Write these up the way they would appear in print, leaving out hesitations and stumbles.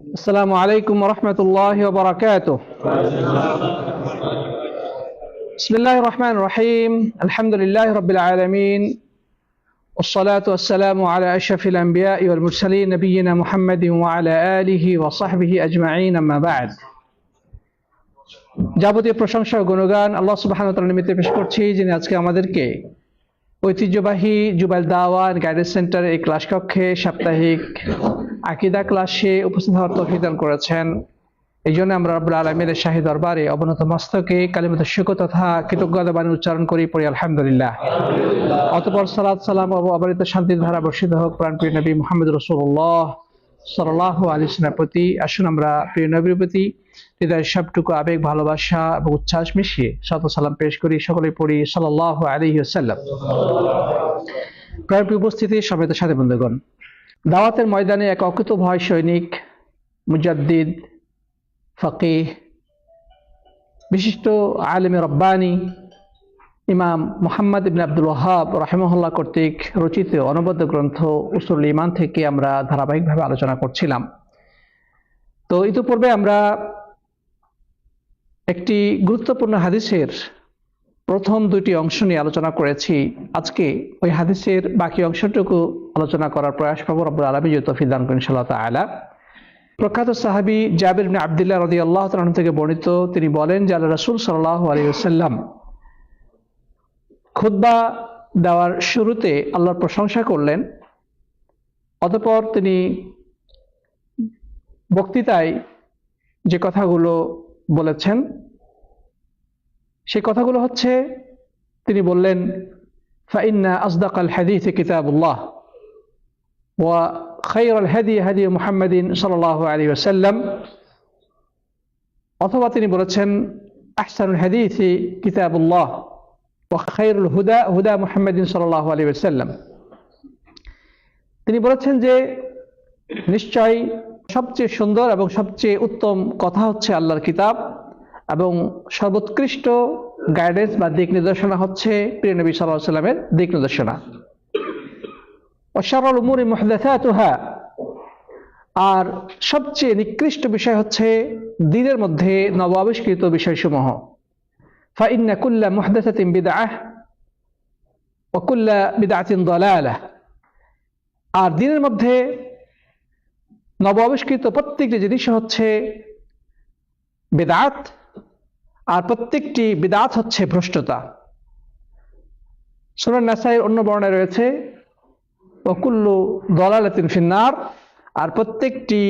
السلام عليكم ورحمة الله وبركاته. بسم الله الرحمن الرحيم. الحمد لله رب العالمين، والصلاة والسلام على أشرف الأنبياء والمرسلين نبينا محمد وعلى آله وصحبه أجمعين. أما بعد. যাবতীয় প্রশংসা ও গুণগান আল্লাহ সুবহানাহু ওয়া তাআলার নিমিত্তে পেশ করছি, যিনি আজকে আমাদেরকে ঐতিহ্যবাহী জুবাইল দাওয়াত গাইডেন্স সেন্টার এই ক্লাস কক্ষে সাপ্তাহিক আকীদা ক্লাসে উপস্থিত হওয়ার তৌফিক দান করেছেন। এই জন্য আমরা রব্বুল আলামিনের শাহী দরবারে অবনত মস্তকে কালিমাতুশ শুকর তথা কৃতজ্ঞতা বাণী উচ্চারণ করি, পড়ি আলহামদুলিল্লাহ। অতঃপর সালাত সালাম ও অবারিত শান্তির ধারা বর্ষিত হোক প্রাণপ্রিয় নবী মুহাম্মদ রাসূলুল্লাহ সাল্লাল্লাহু আলাইহি ওয়াসাল্লামের প্রতি। আসুন আমরা প্রিয় নবীর প্রতি হৃদয়ের সবটুকু আবেগ, ভালোবাসা এবং উচ্ছ্বাস মিশিয়ে সালাত সালাম পেশ করি। সকলে পড়ি সাল্লাল্লাহু আলাইহি ওয়াসাল্লাম। প্রিয় উপস্থিতি, সমেত সাথী বন্ধুগণ, দাওয়াতের ময়দানে এক অকুতোভয় সৈনিক, মুজাদ্দিদ, ফকিহ, বিশিষ্ট আলেমে রব্বানি ইমাম মুহাম্মদ ইবনে আব্দুল ওয়াহাব রাহিমাহুল্লাহ কর্তৃক রচিত অনবদ্য গ্রন্থ উসুলুল ঈমান থেকে আমরা ধারাবাহিকভাবে আলোচনা করছিলাম। তো ইতিপূর্বে আমরা একটি গুরুত্বপূর্ণ হাদিসের প্রথম দুটি অংশ নিয়ে আলোচনা করেছি। আজকে ওই হাদিসের বাকি অংশটুকু আলোচনা করার প্রয়াস পাবো, রব্বুল আলামিন যদি তৌফিক দান করেন ইনশাআল্লাহ তাআলা। প্রখ্যাত সাহাবী জাবির ইবনে আব্দুল্লাহ রাদিয়াল্লাহু তাআলা আনহু থেকে বর্ণিত, তিনি বলেন যে আল্লাহ রাসূল সাল্লাল্লাহু আলাইহি ওয়াসাল্লাম খুতবা দেওয়ার শুরুতে আল্লাহর প্রশংসা করলেন। অতঃপর তিনি বক্তৃতায় যে কথাগুলো বলেছেন সেই কথাগুলো হচ্ছে, তিনি বললেন, ফাইন্না আসদাকাল হাদিসি কিতাবুল্লাহ ওয়া খায়রুল হাদি হাদি মুহাম্মাদিন সাল্লাল্লাহু আলাইহি ওয়াসাল্লাম। অথবা তিনি বলেছেন, আহসানুল হাদিসি কিতাবুল্লাহ ওয়া খায়রুল হুদা হুদা মুহাম্মাদিন সাল্লাল্লাহু আলাইহি ওয়াসাল্লাম। তিনি বলেছেন যে নিশ্চয় সবচেয়ে সুন্দর এবং সবচেয়ে উত্তম কথা হচ্ছে আল্লাহর কিতাব, এবং সর্বোৎকৃষ্ট গাইডেন্স বা দিক নির্দেশনা হচ্ছে প্রিয় নবী সাল্লাল্লাহু আলাইহি ওয়াসাল্লামের দিক নির্দেশনা। ওয়া শাররুল উমুরি মুহদাসাতুহা, আর সবচেয়ে নিকৃষ্ট বিষয় হচ্ছে দ্বীনের মধ্যে নবাবিষ্কৃত বিষয়সমূহ। ফাইন্না কুল্লা মুহদাসাতিন বিদআহ ওয়া কুল্লা বিদআতিন দালালাহ, আর দ্বীনের মধ্যে নবাবিষ্কৃত প্রত্যেকটি জিনিস হচ্ছে বিদআত, আর প্রত্যেকটি বিদআত হচ্ছে ভ্রষ্টতা। সুনান নাসাইর অন্য বর্ণনায় রয়েছে ওয়া কুল্লু দালালাতিন ফিন্নার, আর প্রত্যেকটি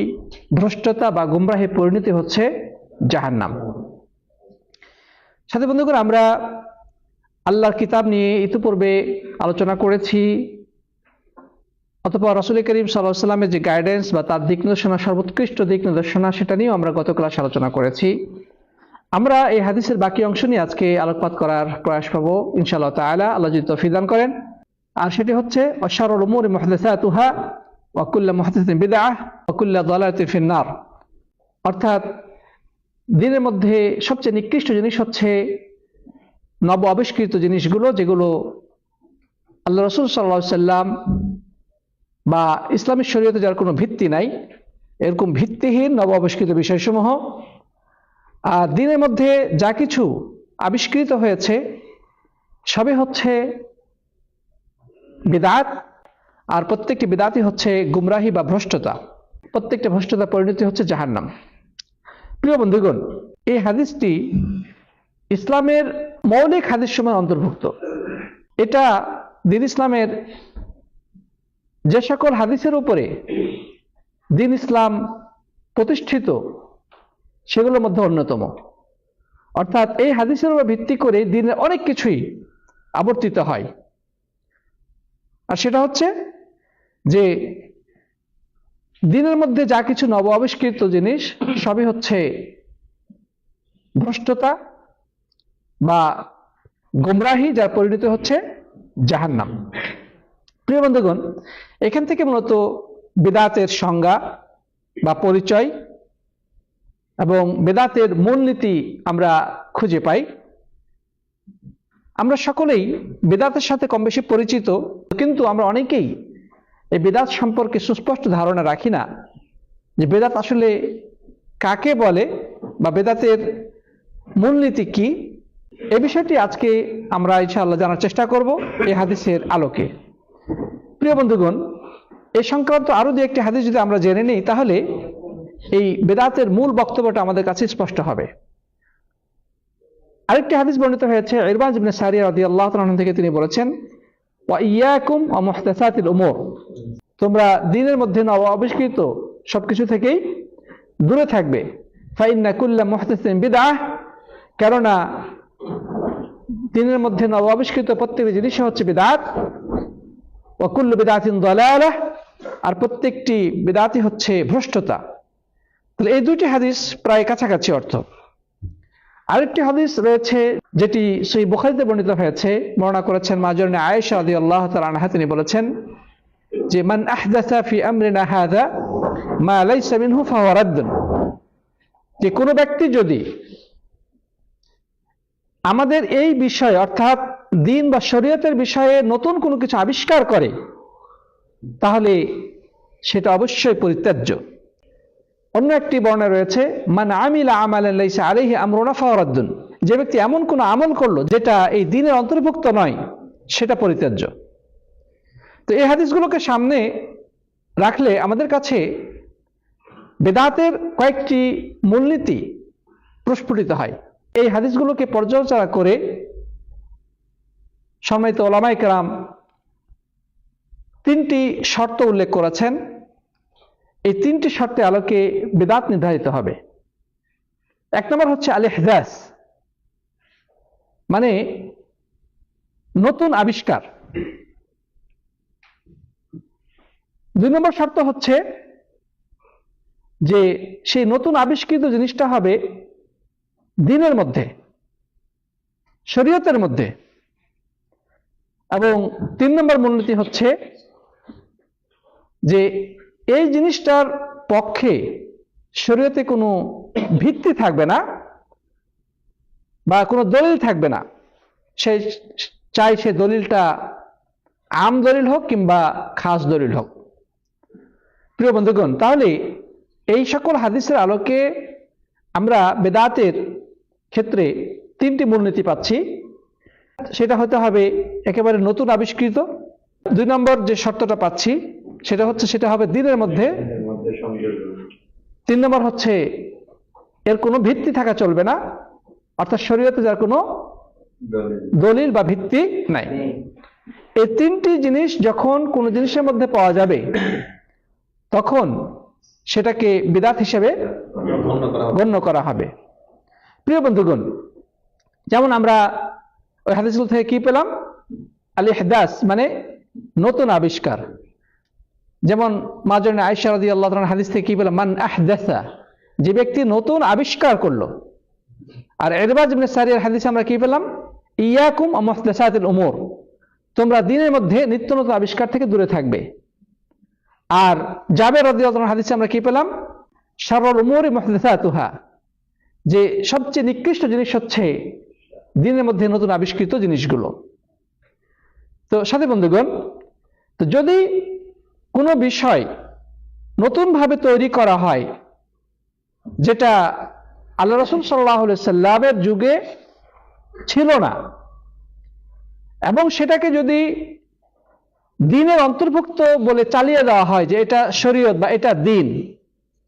ভ্রষ্টতা বা গুমরাহে পরিণতি হচ্ছে জাহান্নাম। সাথী বন্ধুগণ, আমরা আল্লাহর কিতাব নিয়ে ইতিপূর্বে আলোচনা করেছি। অথবা রাসূল করিম সাল্লাল্লাহু আলাইহি ওয়াসাল্লামের যে গাইডেন্স বা তার দিক নির্দেশনা, সর্বোৎকৃষ্ট দিক নির্দেশনা, সেটা নিয়েও আমরা গত ক্লাসে আলোচনা করেছি। আমরা এই হাদিসের বাকি অংশ নিয়ে আজকে আলোকপাত করার প্রয়াস পাবো ইনশাআল্লাহ তাআলা, আল্লাহ যদি তৌফিক দান করেন। আর সেটি হচ্ছে ওয়া শাররুল উমুরি মুহদাসাতুহা ওয়া কুল্লু মুহদাসাতিন বিদআহ ওয়া কুল্লু দালালাতিন ফিন্নার, অর্থাৎ দ্বীনের মধ্যে সবচেয়ে নিকৃষ্ট জিনিস হচ্ছে নব আবিষ্কৃত জিনিসগুলো, যেগুলো আল্লাহ রাসূল সাল্লাল্লাহু আলাইহি ওয়াসাল্লাম বা ইসলামী শরীয়তে যার কোনো ভিত্তি নাই, এরকম ভিত্তিহীন নব আবিষ্কৃত বিষয়সমূহ। আর দ্বীনের মধ্যে যা কিছু আবিষ্কৃত হয়েছে সবই হচ্ছে বিদআত, আর প্রত্যেকটি বিদআতই হচ্ছে গুমরাহি বা ভ্রষ্টতা। প্রত্যেকটা ভ্রষ্টতা পরিণতি হচ্ছে জাহান্নাম। প্রিয় বন্ধুগণ, এই হাদিসটি ইসলামের মৌলিক হাদিস সমূহের অন্তর্ভুক্ত। এটা দ্বীন ইসলামের যে সকল হাদিসের উপরে দ্বীন ইসলাম প্রতিষ্ঠিত সেগুলোর মধ্যে অন্যতম। অর্থাৎ এই হাদিসের উপর ভিত্তি করে দ্বীনের অনেক কিছুই আবর্তিত হয়। আর সেটা হচ্ছে যে দ্বীনের মধ্যে যা কিছু নব আবিষ্কৃত জিনিস সবই হচ্ছে ভ্রষ্টতা বা গুমরাহি, যার পরিণতি হচ্ছে জাহান্নাম। প্রিয় বন্ধুগণ, এখান থেকে মূলত বিদআতের সংজ্ঞা বা পরিচয় এবং বেদাতের মূলনীতি আমরা খুঁজে পাই। আমরা সকলেই বেদাতের সাথে কম বেশি পরিচিত, কিন্তু আমরা অনেকেই এই বেদাত সম্পর্কে সুস্পষ্ট ধারণা রাখি না। যে বেদাত আসলে কাকে বলে বা বেদাতের মূলনীতি কি, এই বিষয়টি আজকে আমরা ইনশাআল্লাহ জানার চেষ্টা করব এই হাদিসের আলোকে। প্রিয় বন্ধুগণ, এই সংক্রান্ত আরো দু একটি হাদিস যদি আমরা জেনে নিই তাহলে এই বেদাতের মূল বক্তব্যটা আমাদের কাছে স্পষ্ট হবে। আরেকটি হাদিস বর্ণিত হয়েছে ইরবাজ ইবনে সারিয়া রাদিয়াল্লাহু তাআলা আনহু থেকে, তিনি বলেছেন, ওয়া ইয়াকুম ওয়া মুহদাসাতিল উমুর, তোমরা দ্বীনের মধ্যে নবাবিষ্কৃত সবকিছু থেকেই দূরে থাকবে। ফা ইন্না কুল্লা মুহদাসিন বিদআহ, কেননা দ্বীনের মধ্যে নবাবিষ্কৃত প্রত্যেকটি জিনিস হচ্ছে বিদআত। ওয়া কুল্লু বিদআতিন দালালাহ, আর প্রত্যেকটি বিদআতই হচ্ছে ভ্রষ্টতা। তাহলে এই দুইটি হাদিস প্রায় কাছাকাছি অর্থ। আরেকটি হাদিস রয়েছে যেটি সহিহ বুখারীতে বর্ণিত হয়েছে, বর্ণনা করেছেন মা'জুরনে আয়েশা রাদিয়াল্লাহু তাআলা আনহা, তিনি বলেছেন যে মান আহদাসা ফি আমরিনা হাযা মা লাইসা মিনহু ফাহুয়া রাদ্দুন, যে কোনো ব্যক্তি যদি আমাদের এই বিষয়ে অর্থাৎ দ্বীন বা শরীয়তের বিষয়ে নতুন কোনো কিছু আবিষ্কার করে তাহলে সেটা অবশ্যই পরিত্যাজ্য। অন্য একটি বর্ণনা রয়েছে মান আমিলা আমালান লাইসা আলাইহি আমরুনা ফাহুয়া রাদ্দুন, যে ব্যক্তি এমন কোন আমল করলো যেটা এই দ্বীনের অন্তর্ভুক্ত নয় সেটা পরিত্যাজ্য। তো এই হাদিসগুলোকে সামনে রাখলে আমাদের কাছে বেদাতের কয়েকটি মূলনীতি প্রস্ফুটিত হয়। এই হাদিসগুলোকে পর্যালোচনা করে সম্মানিত উলামায়ে কেরাম তিনটি শর্ত উল্লেখ করেছেন। এই তিনটি শর্তের আলোকে বেদাত নির্ধারিত হবে। এক নম্বর হচ্ছে আল ইহদাস, মানে নতুন আবিষ্কার। দুই নম্বর শর্ত হচ্ছে যে সেই নতুন আবিষ্কৃত জিনিসটা হবে দ্বীনের মধ্যে, শরীয়তের মধ্যে। এবং তিন নম্বর মূলনীতি হচ্ছে যে এই জিনিসটার পক্ষে শরীয়তে কোনো ভিত্তি থাকবে না বা কোনো দলিল থাকবে না, চাই সে দলিলটা আম দলিল হোক কিংবা খাস দলিল হোক। প্রিয় বন্ধুগণ, তাহলে এই সকল হাদিসের আলোকে আমরা বেদাতের ক্ষেত্রে তিনটি মূলনীতি পাচ্ছি। সেটা হতে হবে একেবারে নতুন আবিষ্কৃত। দুই নম্বর যে শর্তটা পাচ্ছি সেটা হবে দ্বীনের মধ্যে। তিন নম্বর হচ্ছে এর কোনো ভিত্তি থাকা চলবে না, অর্থাৎ শরীয়তে যার কোনো দলিল বা ভিত্তি নাই। এই তিনটি জিনিস যখন কোনো জিনিসের মধ্যে পাওয়া যাবে তখন সেটাকে বিদআত হিসেবে গণ্য করা হবে। প্রিয় বন্ধুগণ, যেমন আমরা ওই হাদিসগুলো থেকে কি পেলাম? আল ইহদাস মানে নতুন আবিষ্কার। যেমন মা'জুরনে আয়েশা রাদিয়াল্লাহু তাআলা হাদিস থেকে কি পেলাম? মান আহদাসা, যে ব্যক্তি নতুন আবিষ্কার করলো। আর ইরবাজ ইবনে সারিয়ার হাদিসে আমরা কি পেলাম? ইয়াকুম ওয়া মুহদাসাতিল উমুর, তোমরা দ্বীনের মধ্যে নিত্য নতুন আবিষ্কার থেকে দূরে থাকবে। আর জাবের রাদিয়াল্লাহু তাআলা হাদিসে আমরা কি পেলাম? শাররুল উমুরি মুহদাসাতুহা, যে সবচেয়ে নিকৃষ্ট জিনিস হচ্ছে দ্বীনের মধ্যে নতুন আবিষ্কৃত জিনিসগুলো। তো সাথী বন্ধুগণ, তো যদি কোনো বিষয় নতুনভাবে তৈরি করা হয় যেটা আল্লাহ রাসূল সাল্লাল্লাহু আলাইহি সাল্লামের যুগে ছিল না, এবং সেটাকে যদি দ্বীনের অন্তর্ভুক্ত বলে চালিয়ে দেওয়া হয় যে এটা শরীয়ত বা এটা দ্বীন,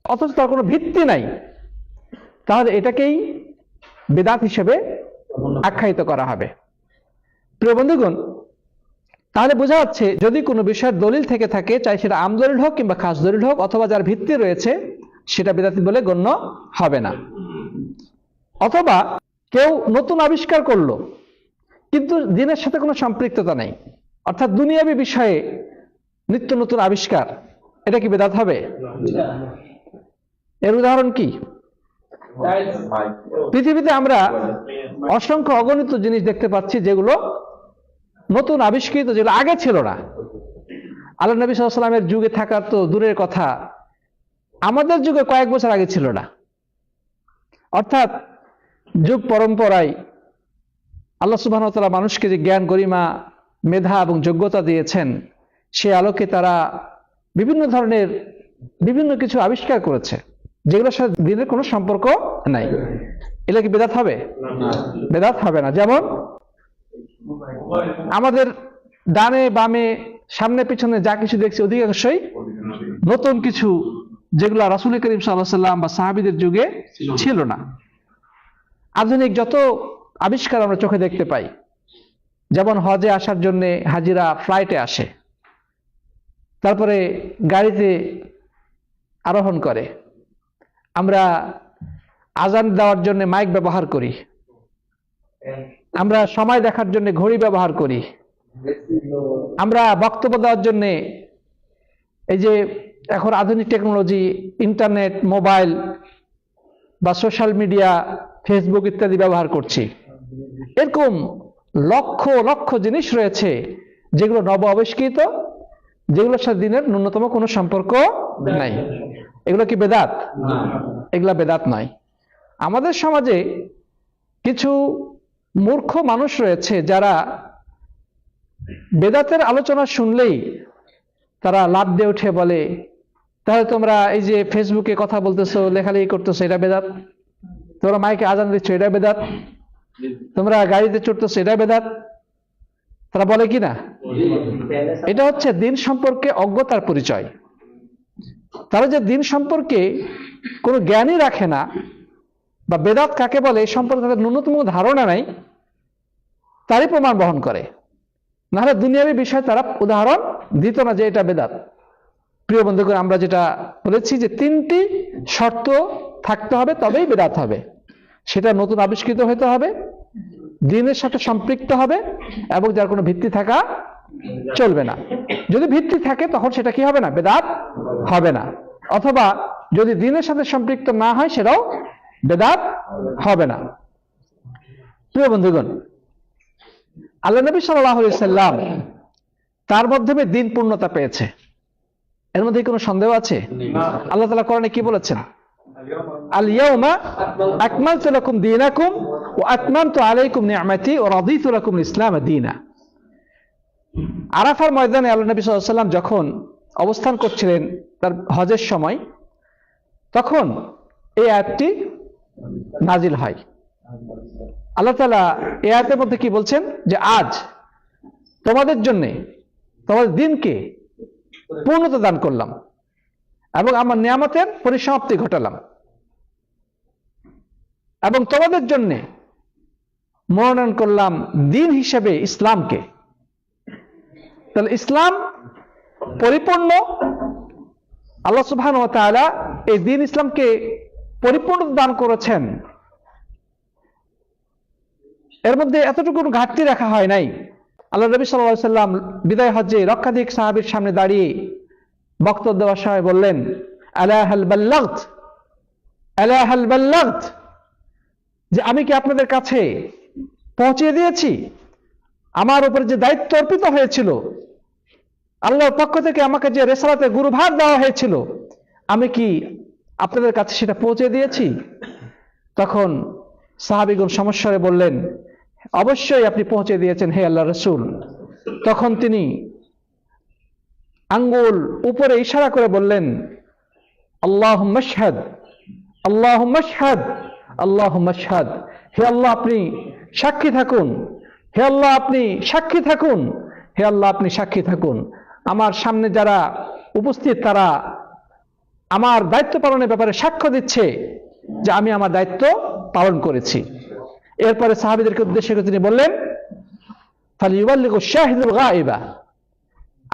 অথচ তার কোনো ভিত্তি নাই, তাহলে এটাকেই বিদআত হিসেবে আখ্যায়িত করা হবে। প্রিয় বন্ধুগণ, তাহলে বোঝা যাচ্ছে যদি কোনো বিষয়ের দলিল থেকে থাকে, চাই সেটা আম দলিল হোক কিংবা খাস দলিল হোক, অথবা যার ভিত্তি রয়েছে, সেটা বিদআত বলে গণ্য হবে না। অথবা কেউ নতুন আবিষ্কার করলো কিন্তু দ্বীনের সাথে কোনো সম্পৃক্ততা নেই, অর্থাৎ দুনিয়াবী বিষয়ে নিত্য নতুন আবিষ্কার, এটা কি বিদআত হবে? এর উদাহরণ কি? পৃথিবীতে আমরা অসংখ্য অগণিত জিনিস দেখতে পাচ্ছি যেগুলো নতুন আবিষ্কৃত, যেগুলো আগে ছিল না। আল্লাহ নবী সাল্লাল্লাহু আলাইহি ওয়াসাল্লামের যুগে থাকা তো দূরের কথা, আমাদের যুগে কয়েক বছর আগে ছিল না। অর্থাৎ যুগ পরম্পরায় আল্লাহ সুবহানাহু ওয়া তাআলা মানুষকে যে জ্ঞান, গরিমা, মেধা এবং যোগ্যতা দিয়েছেন, সে আলোকে তারা বিভিন্ন ধরনের বিভিন্ন কিছু আবিষ্কার করেছে যেগুলোর সাথে দিনের কোনো সম্পর্ক নাই। এগুলো কি বেদাত হবে? বেদাত হবে না। যেমন আমাদের ডানে বামে সামনে পিছনে যা কিছু দেখছি অধিকাংশই নতুন কিছু, যেগুলো রাসূল করিম সাল্লাল্লাহু আলাইহি ওয়াসাল্লাম বা সাহাবীদের যুগে ছিল না। আধুনিক যত আবিষ্কার আমরা চোখে দেখতে পাই, যেমন হজে আসার জন্য হাজিরা ফ্লাইটে আসে, তারপরে গাড়িতে আরোহণ করে, আমরা আজান দেওয়ার জন্য মাইক ব্যবহার করি, আমরা সময় দেখার জন্য ঘড়ি ব্যবহার করি, আমরা বক্তব্য দেওয়ার জন্য এই যে এখন আধুনিক টেকনোলজি, ইন্টারনেট, মোবাইল বা সোশ্যাল মিডিয়া, ফেসবুক ইত্যাদি ব্যবহার করছি। এরকম লক্ষ লক্ষ জিনিস রয়েছে যেগুলো নব আবিষ্কৃত, যেগুলোর সাথে দিনের ন্যূনতম কোনো সম্পর্ক নাই। এগুলো কি বেদাত? এগুলা বেদাত নয়। আমাদের সমাজে কিছু মূর্খ মানুষ রয়েছে যারা বেদাতের আলোচনা শুনলেই তারা লাফ দিয়ে উঠে বলে, তাহলে তোমরা এই যে ফেসবুকে কথা বলতেছো, লেখালেখি করতেছো, এটা বেদাত। তোমরা মাইকে আজান দিচ্ছ, এটা বেদাত। তোমরা গাড়িতে চড়তেছো, এটা বেদাত। তারা বলে কি না? এটা হচ্ছে দিন সম্পর্কে অজ্ঞতার পরিচয়। তারা যে দিন সম্পর্কে কোনো জ্ঞানই রাখে না, বা বেদাত কাকে বলে এই সম্পর্কে তাদের ন্যূনতম ধারণা নাই, তারই প্রমাণ বহন করে। নাহলে দুনিয়াবী বিষয় তারা উদাহরণ দিত না যে এটা বেদাত। প্রিয় বন্ধুগণ, আমরা যেটা বলেছি যে 3টি শর্ত থাকতে হবে, তবেই বেদাত হবে। সেটা নতুন আবিষ্কৃত হতে হবে, দিনের সাথে সম্পৃক্ত হবে, এবং যার কোনো ভিত্তি থাকা চলবে না। যদি ভিত্তি থাকে তখন সেটা কি হবে না? বেদাত হবে না। অথবা যদি দিনের সাথে সম্পৃক্ত না হয় সেটাও বেদাত হবে না। প্রিয় বন্ধুগণ, আল্লাহ নবী সাল্লাল্লাহু আলাইহি সাল্লাম তার মাধ্যমে দিন পূর্ণতা পেয়েছে, এর মধ্যে কোনো সন্দেহ আছে? আল্লাহ তাআলা কোরআনে কি বলেছেন? আল ইয়াউমা আকমালতু লাকুম দীনাকুম ওয়া আতমামতু আলাইকুম নি'মাতি ওয়া রাদিতু লাকুম ইসলাম দীনা। আরাফার ময়দানে আল্লাহ নবী সাল্লাল্লাহু আলাইহি সাল্লাম যখন অবস্থান করছিলেন তার হজের সময়, তখন এই আয়াতটি নাজিল হয়। আল্লাহ তাআলা এই আয়াতের মধ্যে কি বলছেন? যে আজ তোমাদের জন্য তোমাদের দিনকে পূর্ণতা দান করলাম এবং আমার নিয়ামতের পরিসমাপ্তি ঘটালাম, এবং তোমাদের জন্য মনোনয়ন করলাম দিন হিসেবে ইসলামকে। তাহলে ইসলাম পরিপূর্ণ, আল্লাহ সুবহানাহু ওয়া তাআলা এই দিন ইসলামকে পরিপূর্ণ দান করেছেন। এর মধ্যে এতটুকু ঘাটতি রাখা হয় নাই। আল্লাহ নবী সাল্লাল্লাহু আলাইহি সাল্লাম বিদায় হজ্জে লক্ষাধিক সাহাবীর সামনে দাঁড়িয়ে বক্তব্য দেওয়ার সময় বললেন, আলা হাল বাল্লাগত, আলা হাল বাল্লাগত, যে আমি কি আপনাদের কাছে পৌঁছে দিয়েছি? আমার উপর যে দায়িত্ব অর্পিত হয়েছিল, আল্লাহর পক্ষ থেকে আমাকে যে রিসালাতের গুরুভার দেওয়া হয়েছিল, আমি কি আপনাদের কাছে সেটা পৌঁছে দিয়েছি? তখন সাহাবীগণ সমস্বরে বললেন, অবশ্যই আপনি পৌঁছে দিয়েছেন হে আল্লাহর রাসূল। তখন তিনি আঙ্গুল উপরে ইশারা করে বললেন, আল্লাহুম্মা আশহাদ, আল্লাহুম্মা আশহাদ, আল্লাহুম্মা আশহাদ। হে আল্লাহ আপনি সাক্ষী থাকুন, হে আল্লাহ আপনি সাক্ষী থাকুন, হে আল্লাহ আপনি সাক্ষী থাকুন। আমার সামনে যারা উপস্থিত তারা আমার দায়িত্ব পালনের ব্যাপারে সাক্ষ্য দিচ্ছে যে আমি আমার দায়িত্ব পালন করেছি। এরপরে সাহাবীদেরকে উদ্দেশ্য করে তিনি বললেন, ফালিয়ুবাল্লিগু শাহিদুল গায়বা,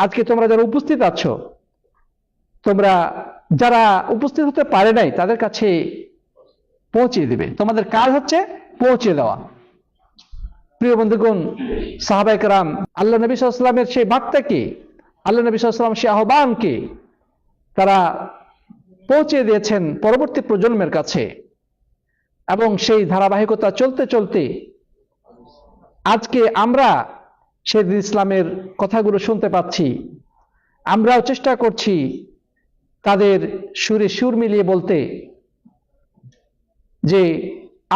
আজকে তোমরা যারা উপস্থিত আছো, তোমরা যারা উপস্থিত হতে পারে নাই তাদের কাছে পৌঁছে দিবে। তোমাদের কাজ হচ্ছে পৌঁছে দেওয়া। প্রিয় বন্ধুগণ, সাহাবায়ে কেরাম আল্লাহ নবী সাল্লাল্লাহু আলাইহি ওয়াসাল্লামের সেই বার্তাকে, আল্লাহ নবী সাল্লাল্লাহু আলাইহি ওয়াসাল্লাম সেই আহ্বানকে তারা পৌঁছে দিয়েছেন পরবর্তী প্রজন্মের কাছে, এবং সেই ধারাবাহিকতা চলতে চলতে আজকে আমরা সেই ইসলামের কথাগুলো শুনতে পাচ্ছি। আমরাও চেষ্টা করছি তাদের সুরে সুর মিলিয়ে বলতে যে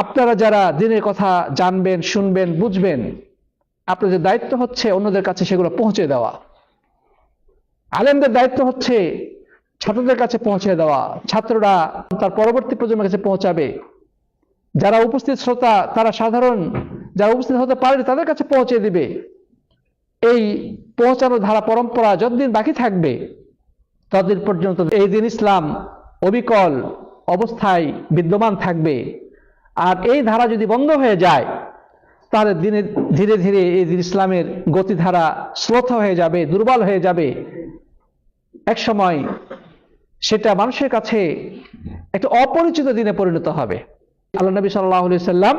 আপনারা যারা দিনের কথা জানবেন, শুনবেন, বুঝবেন, আপনাদের দায়িত্ব হচ্ছে অন্যদের কাছে সেগুলো পৌঁছে দেওয়া। আলেমদের দায়িত্ব হচ্ছে ছাত্রদের কাছে পৌঁছে দেওয়া, ছাত্ররা তার পরবর্তী প্রজন্মের কাছে পৌঁছাবে, যারা উপস্থিত শ্রোতা তারা সাধারণ যারা উপস্থিত হতে পারে তাদের কাছে পৌঁছে দিবে। এই পৌঁছানোর ধারা পরম্পরা যতদিন বাকি থাকবে ততদিন পর্যন্ত এই দিন ইসলাম অবিকল অবস্থায় বিদ্যমান থাকবে। আর এই ধারা যদি বন্ধ হয়ে যায় তাহলে ধীরে ধীরে এই দিন ইসলামের গতিধারা শ্লথ হয়ে যাবে, দুর্বল হয়ে যাবে। এক সময় সেটা মানুষের কাছে একটা অপরিচিত দিনে পরিণত হবে। আল্লাহ নবী সাল্লাল্লাহু আলাইহি সাল্লাম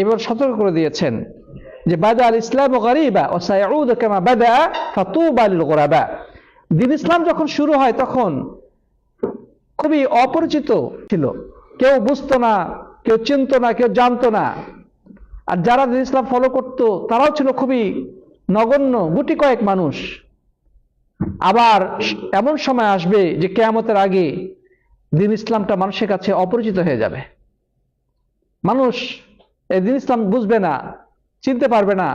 এবার সতর্ক করে দিয়েছেন যে বাদা আল ইসলাম গরিবা ওয়া সায়াউদু কামা বাদা ফাতুবা লিল গুরাবা। দিন ইসলাম যখন শুরু হয় তখন খুবই অপরিচিত ছিল, কেউ বুঝতো না, কেউ চিনতো না, কেউ জানতো না। আর যারা দিন ইসলাম ফলো করতো তারাও ছিল খুবই নগণ্য, গুটি কয়েক মানুষ। আবার এমন সময় আসবে যে কিয়ামতের আগে দিন ইসলামটা মানুষের কাছে অপরিচিত হয়ে যাবে। মানুষ এই দিন ইসলাম বুঝবে না, চিনতে পারবে না,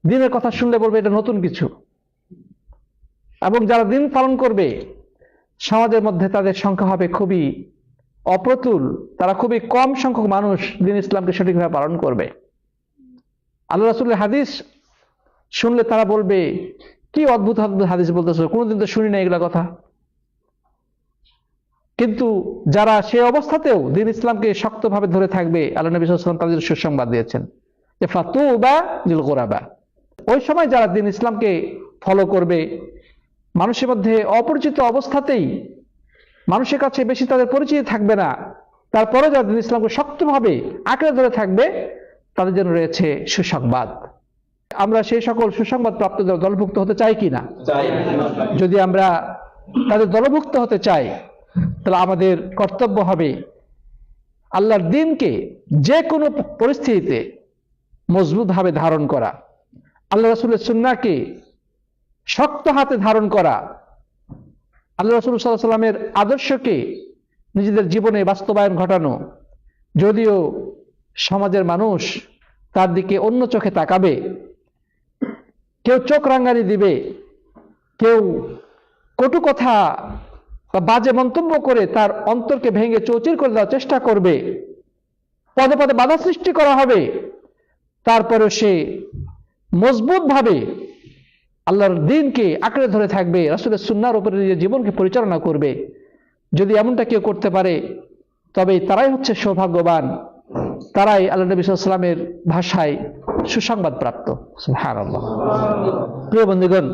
দিনের কথা শুনলে বলবে এটা নতুন কিছু। এবং যারা দিন পালন করবে সমাজের মধ্যে তাদের সংখ্যা হবে খুবই অপ্রতুল, তারা খুবই কম সংখ্যক মানুষ দিন ইসলামকে সঠিকভাবে পালন করবে। আল্লাহ রাসূলের হাদিস শুনলে তারা বলবে কি অদ্ভুত অদ্ভুত হাদিস বলতেছো, কোনোদিন তো শুনি না এগুলা কথা। কিন্তু যারা সে অবস্থাতেও দিন ইসলামকে শক্তভাবে ধরে থাকবে আল্লাহ নবী সাল্লাল্লাহু আলাইহি ওয়াসাল্লাম তাদের সুসংবাদ দিয়েছেন যে ফাতুবা লিল গুরাবা। ওই সময় যারা দিন ইসলামকে ফলো করবে মানুষের মধ্যে অপরিচিত অবস্থাতেই, মানুষের কাছে বেশি তাদের পরিচিতি থাকবে না, তারপরে যারা দিন ইসলামকে শক্তভাবে আঁকড়ে ধরে থাকবে তাদের জন্য রয়েছে সুসংবাদ। আমরা সেই সকল সুসংবাদ প্রাপ্ত দলভুক্ত হতে চাই কিনা? যদি আমরা তাদের দলভুক্ত হতে চাই তাহলে আমাদের কর্তব্য হবে আল্লাহর দ্বীনকে যে কোনো পরিস্থিতিতে মজবুতভাবে ধারণ করা, আল্লাহ রাসূলের সুন্নাহকে শক্ত হাতে ধারণ করা, আল্লাহ রাসূল সাল্লাল্লাহু আলাইহি ওয়াসাল্লামের আদর্শকে নিজেদের জীবনে বাস্তবায়ন ঘটানো। যদিও সমাজের মানুষ তার দিকে অন্য চোখে তাকাবে, কেউ চোখ রাঙানি দিবে, কেউ কটু কথা বা বাজে মন্তব্য করে তার অন্তরকে ভেঙে চৌচির করে দেওয়ার চেষ্টা করবে, পদে পদে বাধা সৃষ্টি করা হবে, তারপরে সে মজবুতভাবে আল্লাহর দ্বীনকে আঁকড়ে ধরে থাকবে, রাসূলের সুন্নাহর উপরে নিজের জীবনকে পরিচালনা করবে। যদি এমনটা কেউ করতে পারে তবে তারাই হচ্ছে সৌভাগ্যবান, তারাই আল্লাহ নবী সাল্লাল্লাহু আলাইহি ওয়াসাল্লামের ভাষায় সুসংবাদ প্রাপ্ত। সুবহানাল্লাহ। প্রিয় বন্ধুগণ,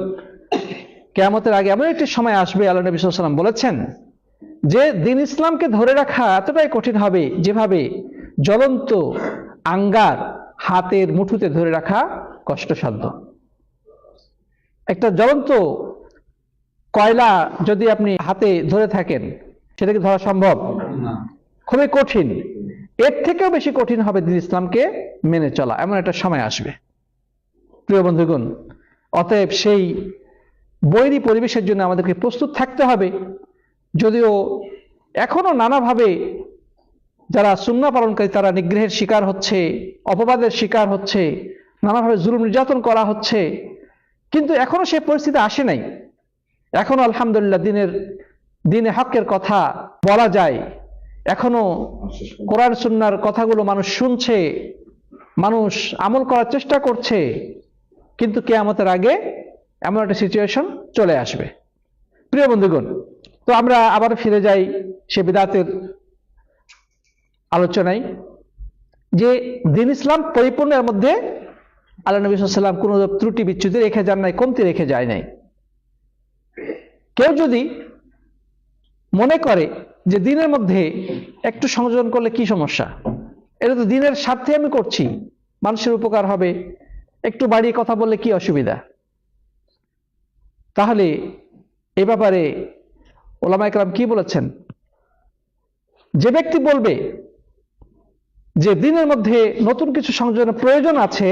কিয়ামতের আগে এমন একটি সময় আসবে আল্লাহ নবী সাল্লাল্লাহু আলাইহি ওয়াসাল্লাম বলেছেন যে দিন ইসলামকে ধরে রাখা এতটাই কঠিন হবে যেভাবে জ্বলন্ত আঙ্গার হাতের মুঠোতে ধরে রাখা কষ্টসাধ্য। একটা জ্বলন্ত কয়লা যদি আপনি হাতে ধরে থাকেন সেটা কি ধরা সম্ভব? খুবই কঠিন। এর থেকেও বেশি কঠিন হবে দিন ইসলামকে মেনে চলা, এমন একটা সময় আসবে। প্রিয় বন্ধুগণ, অতএব সেই বৈরী পরিবেশের জন্য আমাদেরকে প্রস্তুত থাকতে হবে। যদিও এখনো নানাভাবে যারা সুন্নাহ পালনকারী তারা নিগ্রহের শিকার হচ্ছে, অপবাদের শিকার হচ্ছে, নানাভাবে জুলুম নির্যাতন করা হচ্ছে, কিন্তু এখনো সে পরিস্থিতি আসে নাই। এখনো আলহামদুলিল্লাহ দিনে হকের কথা বলা যায়, এখনো কোরআন সুন্নাহর কথাগুলো মানুষ শুনছে, মানুষ আমল করার চেষ্টা করছে। কিন্তু কিয়ামতের আগে এমন একটা সিচুয়েশন চলে আসবে। প্রিয় বন্ধুগণ, তো আমরা আবার ফিরে যাই সে বিদআতের আলোচনায় যে দিন ইসলাম পরিপূর্ণের মধ্যে আল্লাহ নবী সাল্লাল্লাহু আলাইহি ওয়াসাল্লাম কোনো ত্রুটি বিচ্যুতি রেখে যান নাই, কমতি রেখে যায় নাই। কেউ যদি মনে করে যে দিনের মধ্যে একটু সংযোজন করলে কি সমস্যা, এটা তো দিনের স্বার্থে আমি করছি, মানুষের উপকার হবে, একটু বাড়িয়ে কথা বললে কি অসুবিধা, তাহলে এ ব্যাপারে উলামায়ে কেরাম কি বলেছেন? যে ব্যক্তি বলবে যে দিনের মধ্যে নতুন কিছু সংযোজনের প্রয়োজন আছে,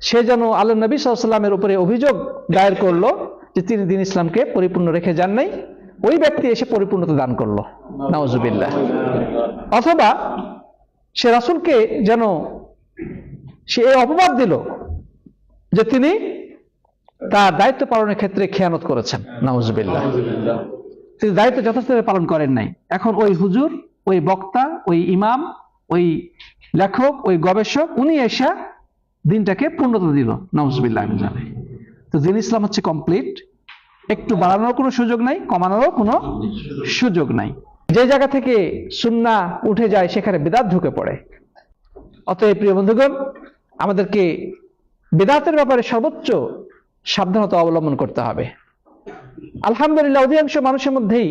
সে যেন আল্লাহ নবী সাল্লাল্লাহু আলাইহি ওয়াসাল্লামের উপরে অভিযোগ দায়ের করলো যে তিনি দিন ইসলামকে পরিপূর্ণ রেখে যান নাই, ওই ব্যক্তি এসে পরিপূর্ণতা দান করলো, নাউজুবিল্লাহ। অথবা সে রাসূলকে যেন সে এই অপবাদ দিল যে তিনি তার দায়িত্ব পালনের ক্ষেত্রে খেয়ানত করেছেন, নাউজুবিল্লাহ। তিনি দায়িত্ব যথাযথভাবে পালন করেন নাই। এখন ওই হুজুর, ওই বক্তা, ওই ইমাম, ওই লেখক, ওই গবেষক, উনি এসে দিনটাকে পূর্ণতা দিল, নাউজুবিল্লাহ। তো দিন ইসলাম হচ্ছে কমপ্লিট, একটু বাড়ানোর কোনো সুযোগ নাই, কমানোরও কোনো সুযোগ নাই। যে জায়গা থেকে সুন্নাহ উঠে যায় সেখানে বিদআত ঢুকে পড়ে। অতএব প্রিয় বন্ধুগণ, আমাদেরকে বিদআতের ব্যাপারে সর্বোচ্চ সাবধানতা অবলম্বন করতে হবে। আলহামদুলিল্লাহ, অধিকাংশ মানুষের মধ্যেই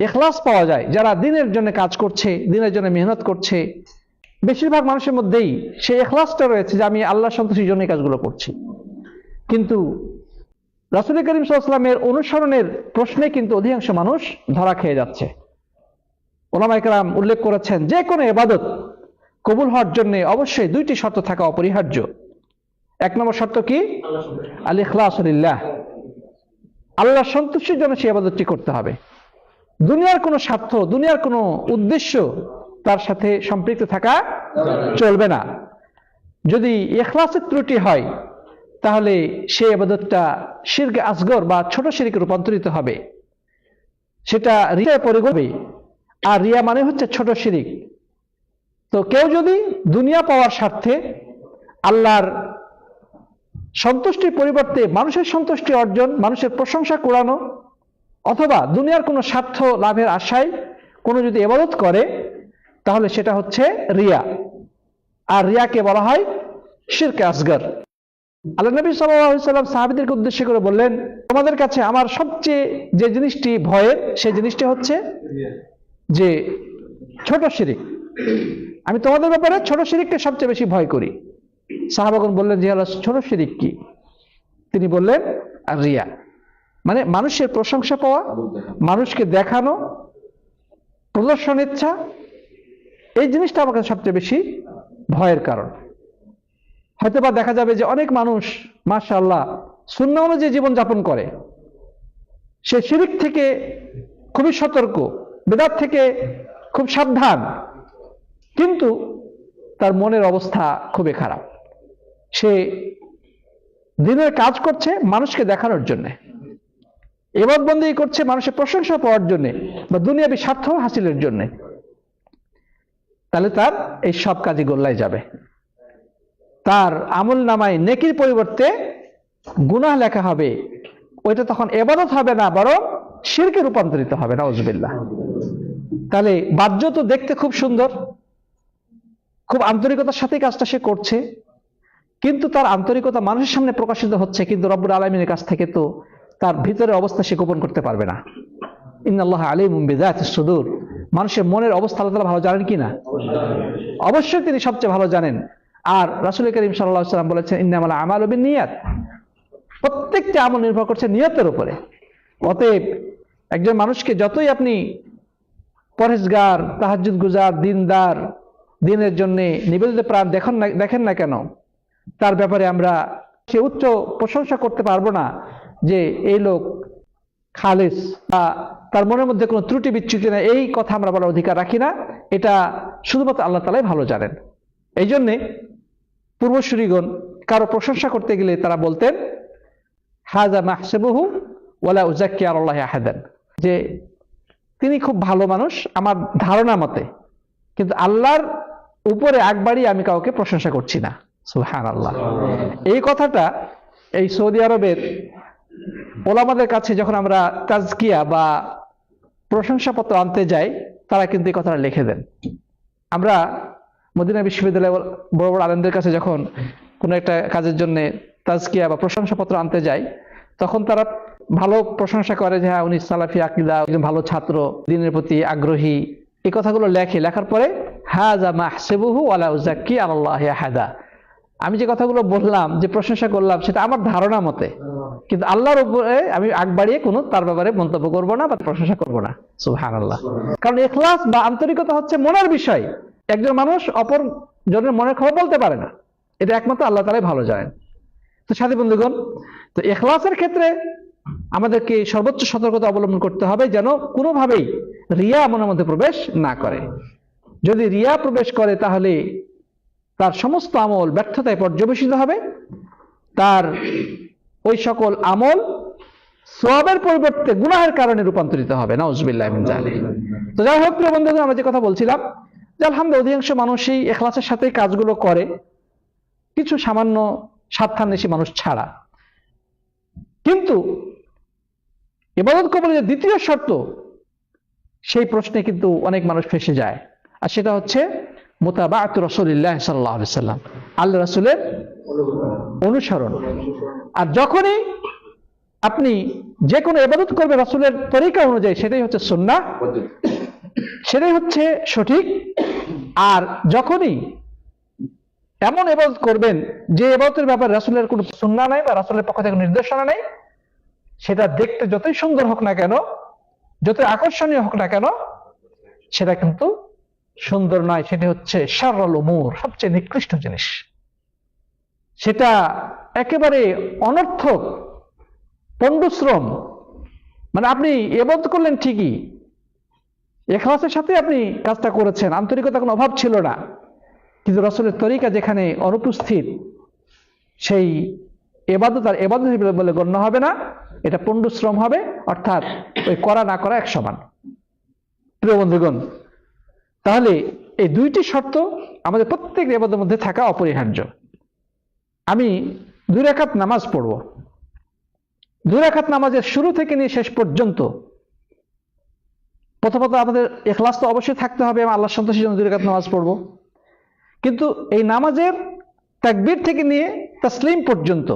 ইখলাস পাওয়া যায়, যারা দিনের জন্য কাজ করছে, দিনের জন্য মেহনত করছে। বেশিরভাগ মানুষের মধ্যেই সেই ইখলাসটা রয়েছে যে আমি আল্লাহ সন্তুষ্টির জন্য এই কাজগুলো করছি। কিন্তু রাসূল করিম সাল্লাল্লাহু আলাইহি ওয়াসাল্লামের অনুসরণের প্রশ্নে কিন্তু অধিকাংশ মানুষ ধরা খেয়ে যাচ্ছে। উলামায়ে কেরাম উল্লেখ করেছেন, যে কোনো ইবাদত কবুল হওয়ার জন্য অবশ্যই দুইটি শর্ত থাকা অপরিহার্য। এক নম্বর শর্ত কি? আল ইখলাসু লিল্লাহ, আল্লাহর সন্তুষ্টির জন্য সেই ইবাদতটি করতে হবে। দুনিয়ার কোনো স্বার্থ, দুনিয়ার কোনো উদ্দেশ্য তার সাথে সম্পৃক্ত থাকা চলবে না। যদি ইখলাসের ত্রুটি হয় তাহলে সেই ইবাদতটা শিরকে আসগর বা ছোট শিরকে রূপান্তরিত হবে, সেটা রিয়ায় পরিণত হবে। আর রিয়া মানে হচ্ছে ছোট শিরিক। তো কেউ যদি দুনিয়া পাওয়ার স্বার্থে আল্লাহর সন্তুষ্টির পরিবর্তে মানুষের সন্তুষ্টি অর্জন, মানুষের প্রশংসা কুড়ানো, অথবা দুনিয়ার কোনো স্বার্থ লাভের আশায় কোনো যদি ইবাদত করে, তাহলে সেটা হচ্ছে রিয়া। আর রিয়াকে বলা হয় শিরকে আসগর। আল্লাহ নবী সাল্লাল্লাহু আলাইহি ওয়াসাল্লাম সাহাবীদেরকে উদ্দেশ্য করে বললেন, তোমাদের কাছে আমার সবচেয়ে যে জিনিসটি ভয়ের, সেই জিনিসটি হচ্ছে যে ছোট শিরিক। আমি তোমাদের ব্যাপারে ছোট শিরিককে সবচেয়ে বেশি ভয় করি। সাহাবাগণ বললেন, যে আল্লাহ, ছোট শিরিক কি? তিনি বললেন, আর রিয়া মানে মানুষের প্রশংসা পাওয়া, মানুষকে দেখানো, প্রদর্শন ইচ্ছা, এই জিনিসটা আমার কাছে সবচেয়ে বেশি ভয়ের কারণ। হয়তোবা দেখা যাবে যে অনেক মানুষ মাশাআল্লাহ সুন্নাহ অনুযায়ী জীবন যাপন করে, সে শিরিক থেকে খুবই সতর্ক, বিদআত থেকে খুব সাবধান, কিন্তু তার মনের অবস্থা খুবই খারাপ। সে দিনের কাজ করছে মানুষকে দেখানোর জন্য, ইবাদত বন্দেগী করছে মানুষের প্রশংসা পাওয়ার জন্য বা দুনিয়াবী স্বার্থ হাসিলের জন্য, তাহলে তার এই সব কাজই গোল্লায় যাবে। তার আমল নামায় নেকির পরিবর্তে গুনাহ লেখা হবে। ওইটা তখন ইবাদত হবে না, বরং শিরকে রূপান্তরিত হবে, নাউজুবিল্লাহ। তাহলে বাহ্য তো দেখতে খুব সুন্দর, খুব আন্তরিকতার সাথে কাজটা সে করছে, কিন্তু তার আন্তরিকতা মানুষের সামনে প্রকাশিত হচ্ছে, কিন্তু রব্বুল আলামিনের কাছ থেকে তো তার ভিতরের অবস্থা সে গোপন করতে পারবে না। ইন্নাল্লাহা আলিমুম বিযাতিস সুদূর, মানুষের মনের অবস্থা আল্লাহ তাআলা ভালো জানেন কিনা? অবশ্যই তিনি সবচেয়ে ভালো জানেন। আর রাসূল করিম সাল্লাল্লাহু আলাইহি ওয়াসাল্লাম বলেছেন, ইন্নামাল আমালু বিন্নিয়াত, প্রত্যেকটা আমল নির্ভর করছে নিয়তের উপরে। অতএব একজন মানুষকে যতই আপনি পরহেজগার, তাহাজ্জুদ গুজার, দিনদার, দিনের জন্য নিবেদিত প্রাণ দেখেন না কেন, তার ব্যাপারে আমরা সে উচ্চ প্রশংসা করতে পারবো না যে এই লোক খালেস বা তার মনের মধ্যে কোনো ত্রুটি বিচ্যুতি নেই, এই কথা আমরা বলার অধিকার রাখি না। এটা শুধুমাত্র আল্লাহ তাআলাই ভালো জানেন। এই জন্যে পূর্বসূরীগণ কারো প্রশংসা করতে গেলে তারা বলতেন, হাযা মাহসিবুহু ওয়ালা উযাক্কি আলাল্লাহি আহাদান, যে তিনি খুব ভালো মানুষ আমার ধারণা মতে, কিন্তু আল্লাহর উপরে আগ বাড়িয়ে আমি কাউকে প্রশংসা করছি না। সুবহানাল্লাহ। এই কথাটা এই সৌদি আরবের ওলামাদের কাছে যখন আমরা তাজকিয়া বা প্রশংসাপত্র আনতে যাই, তারা কিন্তু এই কথাটা লিখে দেন। আমরা মদিনা বিশ্ববিদ্যালয়ে বড় বড় আলেমদের কাছে যখন কোনো একটা কাজের জন্য তাজকিয়া বা প্রশংসাপত্র আনতে যাই, তখন তারা ভালো প্রশংসা করে যে হ্যাঁ, উনি সালাফি আকীদা, একজন ভালো ছাত্র, দিনের প্রতি আগ্রহী, এই কথাগুলো লেখার পরে হাযা মাহসিবুহু ওয়ালা উযাক্কি আলাল্লাহি আহাদা, আমি যে কথাগুলো বললাম, যে প্রশংসা করলাম, সেটা আমার ধারণা মতে, কিন্তু আল্লাহর উপরে আমি আগ বাড়িয়ে কোনো তার ব্যাপারে মন্তব্য করব না বা প্রশংসা করব না। সুবহানাল্লাহ। কারণ ইখলাস বা আন্তরিকতা হচ্ছে মনের বিষয়। একজন মানুষ অপর জনের মনের খবর বলতে পারে না, এটা একমাত্র আল্লাহ তাআলাই ভালো জানেন। তো সাথী বন্ধুগণ, তো ইখলাসের ক্ষেত্রে আমাদেরকে সর্বোচ্চ সতর্কতা অবলম্বন করতে হবে, যেন কোনোভাবেই রিয়া মনের মধ্যে প্রবেশ না করে। যদি রিয়া প্রবেশ করে তাহলে তার সমস্ত আমল ব্যর্থতায় পর্যবেসিত হবে, তার ওই সকল আমল সওয়াবের পরিবর্তে গুনাহের কারণে রূপান্তরিত হবে, নাউজুবিল্লাহি মিন যালিক। তো যাই হোক প্রিয় বন্ধুগণ, আমরা যে কথা বলছিলাম যে আলহামদুলিল্লাহ অধিকাংশ মানুষই ইখলাসের সাথে কাজগুলো করে, কিছু সামান্য স্বার্থান্বেষী মানুষ ছাড়া। কিন্তু ইবাদত কবুলের যে দ্বিতীয় শর্ত, সেই প্রশ্নে কিন্তু অনেক মানুষ ফেঁসে যায়, আর সেটা হচ্ছে মুতাবাআতু রাসূলিল্লাহ সাল্লাল্লাহু আলাইহি ওয়াসাল্লাম, আল্লাহ রাসূলের অনুসরণ। আর যখনই আপনি যে কোনো ইবাদত করবেন রাসূলের তরিকা অনুযায়ী, সেটাই হচ্ছে সুন্নাহ, সেটাই হচ্ছে সঠিক। আর যখনই এমন ইবাদত করবেন যে ইবাদতের ব্যাপারে রাসূলের কোনো সুন্নাহ নাই বা রাসূলের পক্ষ থেকে নির্দেশনা নাই, সেটা দেখতে যতই সুন্দর হোক না কেন, যতই আকর্ষণীয় হোক না কেন, সেটা কিন্তু সুন্দর নয়, সেটা হচ্ছে শাররুল উমুর, সবচেয়ে নিকৃষ্ট জিনিস। সেটা একেবারে অনর্থক, পণ্ডশ্রম। মানে আপনি ইবাদত করলেন ঠিকই, ইখলাসের সাথে আপনি কাজটা করেছেন, আন্তরিকতার কোনো অভাব ছিল না, কিন্তু রাসূলের তরিকা যেখানে অনুপস্থিত, সেই ইবাদত আর ইবাদত বলে গণ্য হবে না, এটা পণ্ডশ্রম হবে, অর্থাৎ ওই করা না করা এক সমান। প্রিয় বন্ধুগণ, তাহলে এই দুইটি শর্ত আমাদের প্রত্যেক ইবাদতের মধ্যে থাকা অপরিহার্য। আমি 2 রাকাত নামাজ পড়ব, 2 রাকাত নামাজের শুরু থেকে নিয়ে শেষ পর্যন্ত প্রথমত আমাদের ইখলাস তো অবশ্যই থাকতে হবে, আমি আল্লাহর সন্তুষ্টির জন্য 2 রাকাত নামাজ পড়ব। কিন্তু এই নামাজের তাকবীর থেকে নিয়ে তাসলিম পর্যন্ত,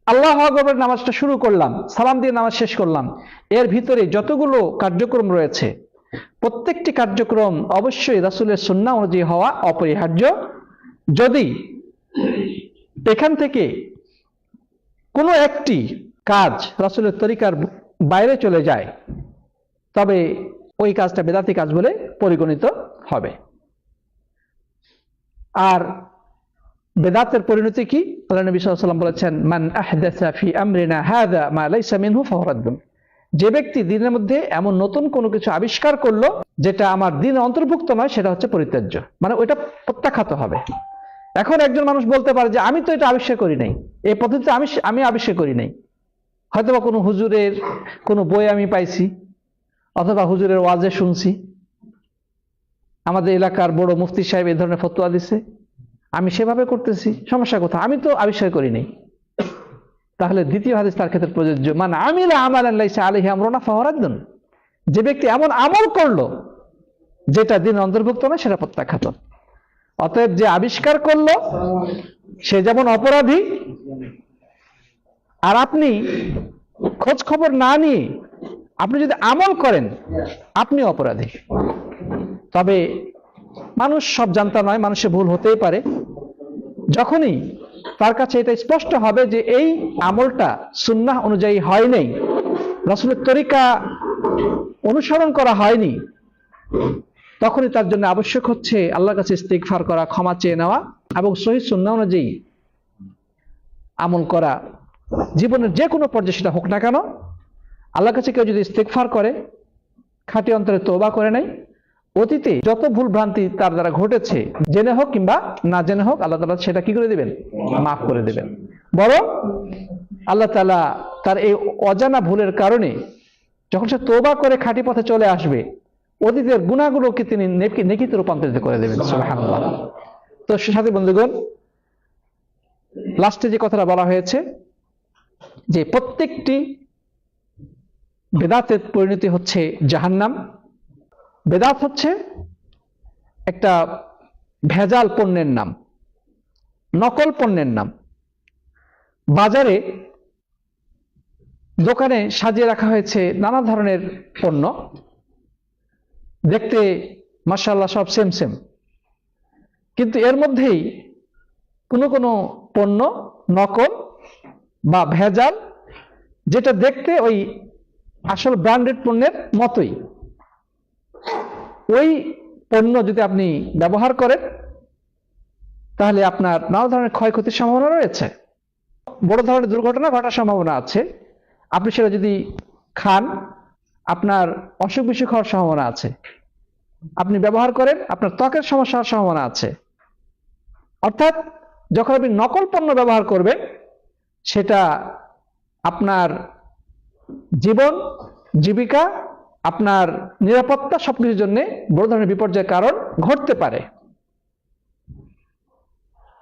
আল্লাহু আকবার নামাজটা শুরু করলাম, সালাম দিয়ে নামাজ শেষ করলাম, এর ভিতরে যতগুলো কার্যক্রম রয়েছে প্রত্যেকটি কার্যক্রম অবশ্যই রাসূলের সুন্নাহ অনুযায়ী হওয়া অপরিহার্য। যদি এখান থেকে কোনো একটি কাজ রাসূলের তরিকার বাইরে চলে যায়, তবে ওই কাজটা বেদাতি কাজ বলে পরিগণিত হবে। আর বেদাতের পরিণতি কি? আল্লাহ নবী সাল্লাল্লাহু আলাইহি ওয়াসাল্লাম বলেছেন, মান আহদাসা ফি আমরিনা হাযা মা লাইসা মিনহু ফাহুয়া রাদ্দুন। যে ব্যক্তি দ্বীনের মধ্যে এমন নতুন কোনো কিছু আবিষ্কার করলো যেটা আমার দ্বীনের অন্তর্ভুক্ত নয়, সেটা হচ্ছে পরিত্যাজ্য, মানে ওইটা প্রত্যাখ্যাত হবে। এখন একজন মানুষ বলতে পারে যে আমি তো এটা আবিষ্কার করি নাই, এই পদ্ধতিতে আমি আবিষ্কার করি নাই, হয়তোবা কোনো হুজুরের কোনো বই আমি পাইছি, অথবা হুজুরের ওয়াজে শুনছি, আমাদের এলাকার বড় মুফতি সাহেব এই ধরনের ফতোয়া দিছে, আমি সেভাবে করতেছি, সমস্যা কোথায়? আমি তো আবিষ্কার করি নাই। তাহলে দ্বিতীয় হাদিস তার ক্ষেত্রে প্রযোজ্য, মান আমিলা আমালান লাইসা আলাইহি আমরুনা ফাহুয়া রাদ্দুন। যে ব্যক্তি এমন আমল করলো যেটা দ্বীনের অন্তর্ভুক্ত নয়, সেটা প্রত্যাখ্যাত। অতএব যে আবিষ্কার করলো সে যেমন অপরাধী, আর আপনি খোঁজ খবর না নিয়ে আপনি যদি আমল করেন, আপনি অপরাধী। তবে মানুষ সব জানতা নয়, মানুষের ভুল হতেই পারে। যখনই তার কাছে এটা স্পষ্ট হবে যে এই আমলটা সুন্নাহ অনুযায়ী হয় নাই, রাসূলের তরিকা অনুসরণ করা হয়নি, তখনই তার জন্য আবশ্যক হচ্ছে আল্লাহর কাছে ইস্তিগফার করা, ক্ষমা চেয়ে নেওয়া এবং সহিহ সুন্নাহ অনুযায়ী আমল করা। জীবনের যে কোনো পর্যায়ে সেটা হোক না কেন, আল্লাহর কাছে কেউ যদি ইস্তিগফার করে, খাঁটি অন্তরে তওবা করে নাই, অতীতে যত ভুল ভ্রান্তি তার দ্বারা ঘটেছে, জেনে হোক কিংবা না জেনে হোক, আল্লাহ তাআলা সেটা কি করে দিবেন? মাফ করে দিবেন। বরং আল্লাহ তাআলা তার এই অজানা ভুলের কারণে যখন সে তওবা করে খাঁটি পথে চলে আসবে, অতীতের গুনাহগুলোকে তিনি নেকিতে রূপান্তরিত করে দেবেন। সুবহানাল্লাহ। তো সাথী বন্ধুগণ, লাস্টে যে কথাটা বলা হয়েছে যে প্রত্যেকটি বেদাতের পরিণতি হচ্ছে জাহান্নাম। বেদাত হচ্ছে একটা ভেজাল পণ্যের নাম, নকল পণ্যের নাম। বাজারে দোকানে সাজিয়ে রাখা হয়েছে নানা ধরনের পণ্য, দেখতে মাশাআল্লাহ সব সেম সেম, কিন্তু এর মধ্যেই কোনো কোনো পণ্য নকল বা ভেজাল, যেটা দেখতে ওই আসল ব্র্যান্ডেড পণ্যের মতোই। ওই পণ্য যদি আপনি ব্যবহার করেন, তাহলে আপনার নানা ধরনের ক্ষয়ক্ষতির সম্ভাবনা রয়েছে, বড় ধরনের দুর্ঘটনা ঘটার সম্ভাবনা আছে। আপনি সেটা যদি খান, আপনার অসুখ বিসুখ হওয়ার সম্ভাবনা আছে। আপনি ব্যবহার করেন, আপনার ত্বকের সমস্যা হওয়ার সম্ভাবনা আছে। অর্থাৎ যখন আপনি নকল পণ্য ব্যবহার করবেন, সেটা আপনার জীবন, জীবিকা, আপনার নিরাপত্তা সবকিছুর জন্য বড় ধরনের বিপর্যয়ের কারণ ঘটতে পারে।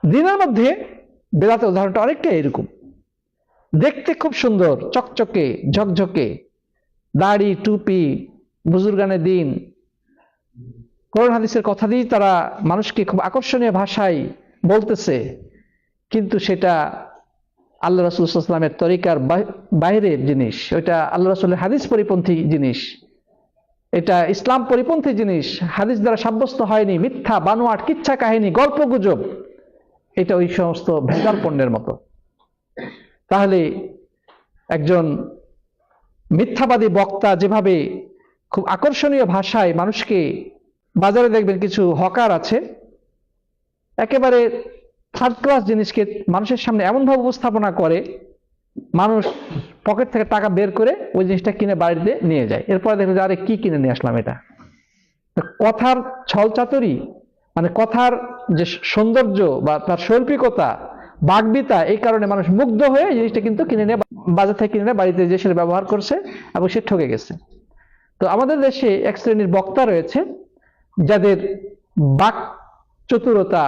দিনের মধ্যে বেদাতের উদাহরণটা অনেকটা এরকম। দেখতে খুব সুন্দর, চকচকে, ঝকঝকে, দাড়ি, টুপি, বুজুর্গানে দিন, কোরআন হাদিসের কথা দিয়ে তারা মানুষকে খুব আকর্ষণীয় ভাষায় বলতেছে, কিন্তু সেটা আল্লাহ রাসূল সাল্লাল্লাহু আলাইহি ওয়াসাল্লামের তরিকার বাইরের জিনিস, ওইটা আল্লাহ রাসূলের হাদিস পরিপন্থী জিনিস, এটা ইসলাম পরিপন্থী জিনিস, হাদিস দ্বারা সাব্যস্ত হয়নি, মিথ্যা, বানোয়াট, কিচ্ছা কাহিনী, গল্প গুজব, এটা ওই সমস্ত ভেজাল পণ্যের মতো। তাহলে একজন মিথ্যাবাদী বক্তা যেভাবে খুব আকর্ষণীয় ভাষায় মানুষকে, বাজারে দেখবেন কিছু হকার আছে, একেবারে থার্ড ক্লাস জিনিসকে মানুষের সামনে এমনভাবে উপস্থাপনা করে, মানুষ পকেট থেকে টাকা বের করে ওই জিনিসটা কিনে বাড়িতে নিয়ে যায়। এরপরে দেখবে যে আরে কি কিনে নিয়ে আসলাম এটা। কথার ছলচাতুরি, মানে কথার যে সৌন্দর্য বা তার শৈল্পিকতা, বাগ্মিতা, এই কারণে মানুষ মুগ্ধ হয়ে এই জিনিসটা কিন্তু কিনে নিয়ে, বাজার থেকে কিনে নিয়ে বাড়িতে যে সেটা ব্যবহার করছে এবং সে ঠকে গেছে। তো আমাদের দেশে এক শ্রেণীর বক্তা রয়েছে যাদের বাক চতুরতা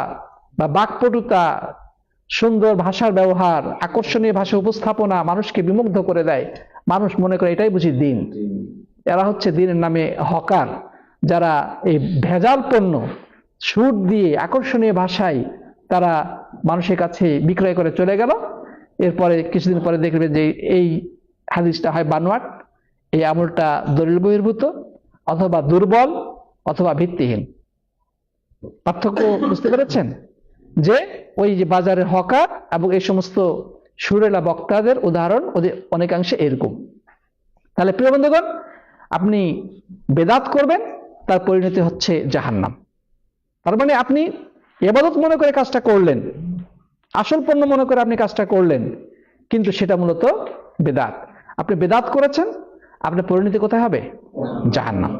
বা বাকপটুতা, সুন্দর ভাষার ব্যবহার, আকর্ষণীয় ভাষা উপস্থাপনা মানুষকে বিমুগ্ধ করে দেয়। মানুষ মনে করে এটাই বুঝি দিন। এরা হচ্ছে দিনের নামে হকার, যারা এই ভেজাল পণ্য সুর দিয়ে আকর্ষণীয় ভাষায় তারা মানুষের কাছে বিক্রয় করে চলে গেল। এরপরে কিছুদিন পরে দেখবে যে এই হাদিসটা হয় বানোয়াট, এই আমলটা দলিল বহির্ভূত, অথবা দুর্বল, অথবা ভিত্তিহীন। পার্থক্য বুঝতে পেরেছেন? যে ওই যে বাজারের হকার এবং এই সমস্ত সুরেলা বক্তাদের উদাহরণ ওদের অনেকাংশে এরকম। তাহলে প্রিয় বন্ধুগণ, আপনি বেদাত করবেন, তার পরিণতি হচ্ছে জাহান্নাম। তার মানে আপনি ইবাদত মনে করে কাজটা করলেন, আসল পণ্য মনে করে আপনি কাজটা করলেন, কিন্তু সেটা মূলত বেদাত। আপনি বেদাত করেছেন, আপনার পরিণতি কোথায় হবে? জাহান্নাম।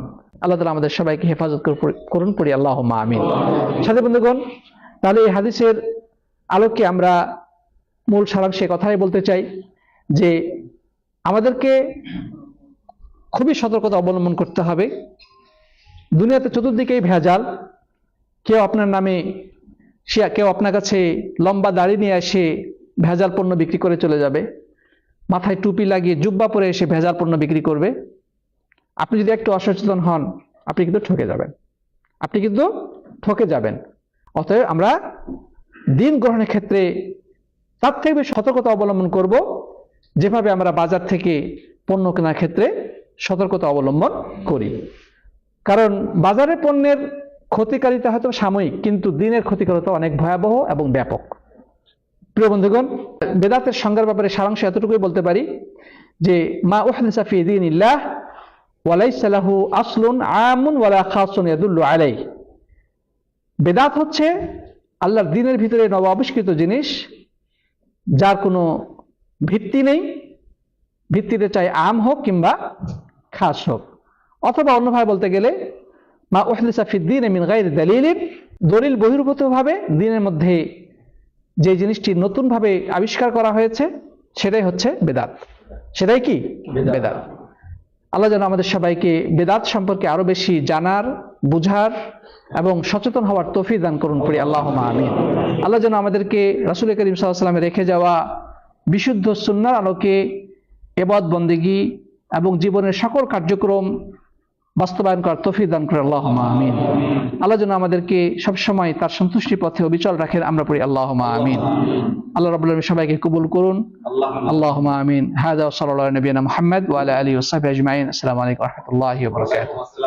আল্লাহ তাআলা আমাদের সবাইকে হেফাজত করুন, পড়ি আল্লাহুম্মা আমিন। সাথী বন্ধুগণ, তাহলে এই হাদিসের আলোকে আমরা মূল সারাংশে কথাই বলতে চাই যে আমাদেরকে খুবই সতর্কতা অবলম্বন করতে হবে। দুনিয়াতে চতুর্দিকেই ভেজাল। কেউ আপনার নামে, কেউ আপনার কাছে লম্বা দাড়ি নিয়ে এসে ভেজাল পণ্য বিক্রি করে চলে যাবে, মাথায় টুপি লাগিয়ে জুব্বা পরে এসে ভেজাল পণ্য বিক্রি করবে। আপনি যদি একটু অসচেতন হন, আপনি কিন্তু ঠকে যাবেন। অতএব আমরা দিন গ্রহণের ক্ষেত্রে তার থেকে বেশি সতর্কতা অবলম্বন করব, যেভাবে আমরা বাজার থেকে পণ্য কেনার ক্ষেত্রে সতর্কতা অবলম্বন করি। কারণ বাজারের পণ্যের ক্ষতিকারিতা হয়তো সাময়িক, কিন্তু দিনের ক্ষতিকারিতা অনেক ভয়াবহ এবং ব্যাপক। প্রিয় বন্ধুগণ, বেদাতের সংজ্ঞার ব্যাপারে সারাংশ এতটুকুই বলতে পারি যে মা উহদিসা ফি দীনিল্লাহ ওয়া লাইসা লাহু আসলুন আমুন ওয়ালা খাসুন ইয়াদুল্লু আলাইহি। বেদাত হচ্ছে আল্লাহর দ্বীনের ভিতরে নব আবিষ্কৃত জিনিস, যার কোনো ভিত্তি নেই, ভিত্তিতে চাই আম হোক কিংবা খাস হোক। অথবা অন্যভাবে বলতে গেলে মা উহদিসা ফি দ্বীনি মিন গায়রি দালিলিন, দলিল বহির্ভূতভাবে দ্বীনের মধ্যে যে জিনিসটি নতুনভাবে আবিষ্কার করা হয়েছে সেটাই হচ্ছে বেদাত। সেটাই কি? বেদাত। আল্লাহ যেন আমাদের সবাইকে বেদাত সম্পর্কে আরো বেশি জানার, বুঝার এবং সচেতন হওয়ার তৌফিক দান করুন, পড়ি আল্লাহুম্মা আমিন। আল্লাহ যেন আমাদেরকে রাসূল করিম সাল্লাল্লাহু আলাইহি ওয়াসাল্লামের রেখে যাওয়া বিশুদ্ধ সুন্নাহর আলোকে ইবাদত বন্দেগী এবং জীবনের সকল কার্যক্রম বাস্তবায়ন করার তৌফিক দান করে, আল্লাহুম্মা আমিন। আল্লাহ যেন আমাদেরকে সবসময় তার সন্তুষ্টি পথে অবিচল রাখেন, আমরা পড়ি আল্লাহুম্মা আমিন। আল্লাহ রাব্বুল আলামিন সবাইকে কবুল করুন, আল্লাহুম্মা আমিন। হাযা ওয়া সাল্লাল্লাহু আলা নবিয়িনা মুহাম্মদ ওয়া আলা আলিহি ওয়া সাহবিহি আজমাইন। আসসালামু আলাইকুম ওয়া রাহমাতুল্লাহি ওয়া বারাকাতুহু।